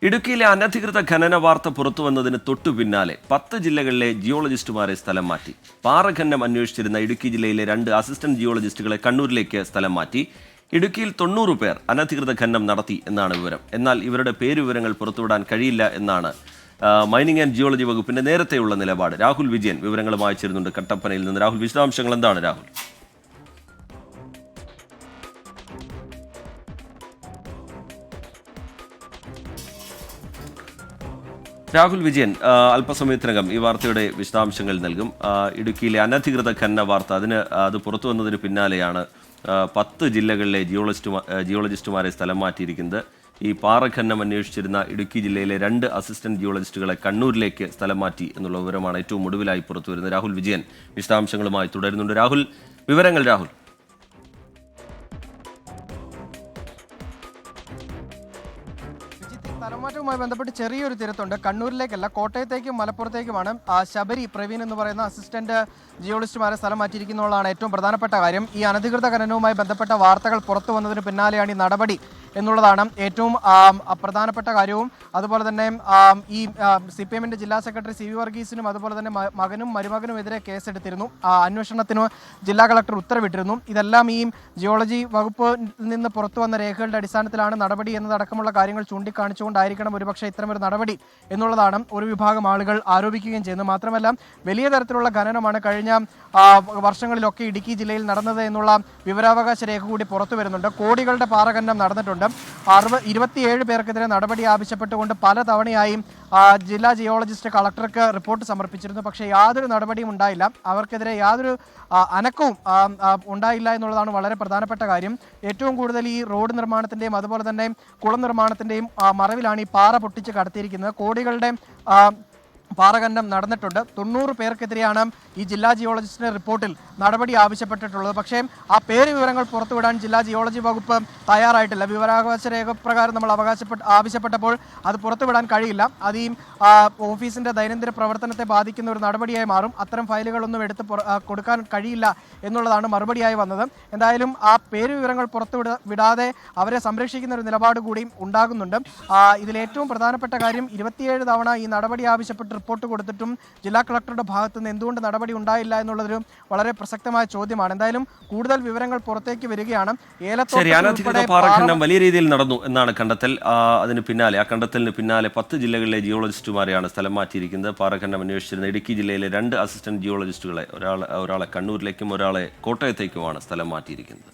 ഇടുക്കിയിലെ അനധികൃത ഖനന വാർത്ത പുറത്തുവന്നതിന് തൊട്ടു പിന്നാലെ 10 ജില്ലകളിലെ ജിയോളജിസ്റ്റുമാരെ സ്ഥലം മാറ്റി. പാറഖനനം അന്വേഷിച്ചിരുന്ന ഇടുക്കി ജില്ലയിലെ 2 അസിസ്റ്റന്റ് ജിയോളജിസ്റ്റുകളെ കണ്ണൂരിലേക്ക് സ്ഥലം മാറ്റി. ഇടുക്കിയിൽ 90 പേർ അനധികൃത ഖനനം നടത്തി എന്നാണ് വിവരം. എന്നാൽ ഇവരുടെ പേരുവിവരങ്ങൾ പുറത്തുവിടാൻ കഴിയില്ല എന്നാണ് മൈനിങ് ആൻഡ് ജിയോളജി വകുപ്പിന്റെ നേരത്തെയുള്ള നിലപാട്. രാഹുൽ വിജയൻ വിവരങ്ങളുമായി ചേരുന്നുണ്ട് കട്ടപ്പനയിൽ നിന്ന്. രാഹുൽ, വിശദാംശങ്ങൾ എന്താണ് രാഹുൽ? രാഹുൽ വിജയൻ അല്പസമയത്തിനകം ഈ വാർത്തയുടെ വിശദാംശങ്ങൾ നൽകും. ഇടുക്കിയിലെ അനധികൃത ഖനന വാർത്ത അത് പുറത്തു വന്നതിന് പിന്നാലെയാണ് 10 ജില്ലകളിലെ ജിയോളജിസ്റ്റുമാരെ സ്ഥലം മാറ്റിയിരിക്കുന്നത്. ഈ പാറഖനനം അന്വേഷിച്ചിരുന്ന ഇടുക്കി ജില്ലയിലെ 2 അസിസ്റ്റന്റ് ജിയോളജിസ്റ്റുകളെ കണ്ണൂരിലേക്ക് സ്ഥലം മാറ്റി എന്നുള്ള വിവരമാണ് ഏറ്റവും ഒടുവിലായി പുറത്തു വരുന്നത്. രാഹുൽ വിജയൻ വിശദാംശങ്ങളുമായി തുടരുന്നുണ്ട്. രാഹുൽ, വിവരങ്ങൾ. രാഹുൽ, സ്ഥലമാറ്റവുമായി ബന്ധപ്പെട്ട് ചെറിയൊരു തിരുത്തുണ്ട്. കണ്ണൂരിലേക്കല്ല, കോട്ടയത്തേക്കും മലപ്പുറത്തേക്കുമാണ് ശബരി പ്രവീൺ എന്ന് പറയുന്ന അസിസ്റ്റന്റ് ജിയോളജിസ്റ്റുമാരെ സ്ഥലം മാറ്റിയിരിക്കുന്നതാണ് ഏറ്റവും പ്രധാനപ്പെട്ട കാര്യം. ഈ അനധികൃത ഖനനവുമായി ബന്ധപ്പെട്ട വാർത്തകൾ പുറത്തു വന്നതിന് പിന്നാലെയാണ് ഈ നടപടി എന്നുള്ളതാണ് ഏറ്റവും പ്രധാനപ്പെട്ട കാര്യവും. അതുപോലെ തന്നെ ഈ CPM-ന്റെ ജില്ലാ സെക്രട്ടറി CV വർഗീസിനും അതുപോലെ തന്നെ മകനും മരുമകനുമെതിരെ കേസെടുത്തിരുന്നു. അന്വേഷണത്തിന് ജില്ലാ കളക്ടർ ഉത്തരവിട്ടിരുന്നു. ഇതെല്ലാം ഈ ജിയോളജി വകുപ്പ് നിന്ന് പുറത്തു വന്ന രേഖകളുടെ അടിസ്ഥാനത്തിലാണ് നടപടി എന്നതടക്കമുള്ള കാര്യങ്ങൾ ചൂണ്ടിക്കാണിച്ചുകൊണ്ടായിരിക്കണം ഒരുപക്ഷെ ഇത്തരമൊരു നടപടി എന്നുള്ളതാണ് ഒരു വിഭാഗം ആളുകൾ ആരോപിക്കുകയും ചെയ്യുന്നത്. മാത്രമല്ല, വലിയ തരത്തിലുള്ള ഖനനമാണ് കഴിഞ്ഞ വർഷങ്ങളിലൊക്കെ ഇടുക്കി ജില്ലയിൽ നടന്നത് എന്നുള്ള വിവരാവകാശ രേഖ കൂടി പുറത്തു വരുന്നുണ്ട്. കോടികളുടെ പാറഖനനം നടന്നിട്ടുണ്ട്. 27 പേർക്കെതിരെ നടപടി ആവശ്യപ്പെട്ടുകൊണ്ട് പലതവണയായി ജില്ലാ ജിയോളജിസ്റ്റ് കളക്ടർക്ക് റിപ്പോർട്ട് സമർപ്പിച്ചിരുന്നു. പക്ഷേ യാതൊരു നടപടിയും ഉണ്ടായില്ല. അവർക്കെതിരെ യാതൊരു അനക്കവും ഉണ്ടായില്ല എന്നുള്ളതാണ് വളരെ പ്രധാനപ്പെട്ട കാര്യം. ഏറ്റവും കൂടുതൽ ഈ റോഡ് നിർമ്മാണത്തിൻ്റെയും അതുപോലെ തന്നെ കുളം നിർമ്മാണത്തിൻ്റെയും മറവിലാണ് ഈ പാറ പൊട്ടിച്ച് കടത്തിയിരിക്കുന്നത്. കോടികളുടെ പാറഖനനം നടന്നിട്ടുണ്ട്. 90 പേർക്കെതിരെയാണ് ഈ ജില്ലാ ജിയോളജിസ്റ്റിന്റെ റിപ്പോർട്ടിൽ നടപടി ആവശ്യപ്പെട്ടിട്ടുള്ളത്. പക്ഷേ ആ പേര് വിവരങ്ങൾ പുറത്തുവിടാൻ ജില്ലാ ജിയോളജി വകുപ്പ് തയ്യാറായിട്ടില്ല. വിവരാവകാശ രേഖ പ്രകാരം നമ്മൾ ആവശ്യപ്പെട്ടപ്പോൾ അത് പുറത്തുവിടാൻ കഴിയില്ല. അത് ഈ ഓഫീസിന്റെ ദൈനംദിന പ്രവർത്തനത്തെ ബാധിക്കുന്ന ഒരു നടപടിയായി മാറും. അത്തരം ഫയലുകളൊന്നും എടുത്ത് കൊടുക്കാൻ കഴിയില്ല എന്നുള്ളതാണ് മറുപടിയായി വന്നത്. എന്തായാലും ആ പേര് വിവരങ്ങൾ വിടാതെ അവരെ സംരക്ഷിക്കുന്ന ഒരു നിലപാട് കൂടി ഉണ്ടാകുന്നുണ്ട്. ഇതിലേറ്റവും പ്രധാനപ്പെട്ട കാര്യം 27 തവണ ഈ നടപടി ആവശ്യപ്പെട്ട് റിപ്പോർട്ട് കൊടുത്തിട്ടും ജില്ലാ കളക്ടറുടെ ഭാഗത്ത് നിന്ന് എന്തുകൊണ്ട് നടപടി ഉണ്ടായില്ല എന്നുള്ളതൊരു വളരെ പ്രസക്തമായ ചോദ്യമാണ്. എന്തായാലും കൂടുതൽ വിവരങ്ങൾ പുറത്തേക്ക് വരികയാണ്. പാറഖനനം വലിയ രീതിയിൽ നടന്നു എന്നാണ് കണ്ടെത്തൽ. ആ കണ്ടെത്തലിന് പിന്നാലെ 10 ജില്ലകളിലെ ജിയോളജിസ്റ്റുമാരെയാണ് സ്ഥലം മാറ്റിയിരിക്കുന്നത്. പാറഖനനം അന്വേഷിച്ചിരുന്ന ഇടുക്കി ജില്ലയിലെ 2 അസിസ്റ്റന്റ് ജിയോളജിസ്റ്റുകളെ ഒരാളെ കണ്ണൂരിലേക്കും ഒരാളെ കോട്ടയത്തേക്കുമാണ് സ്ഥലം മാറ്റിയിരിക്കുന്നത്.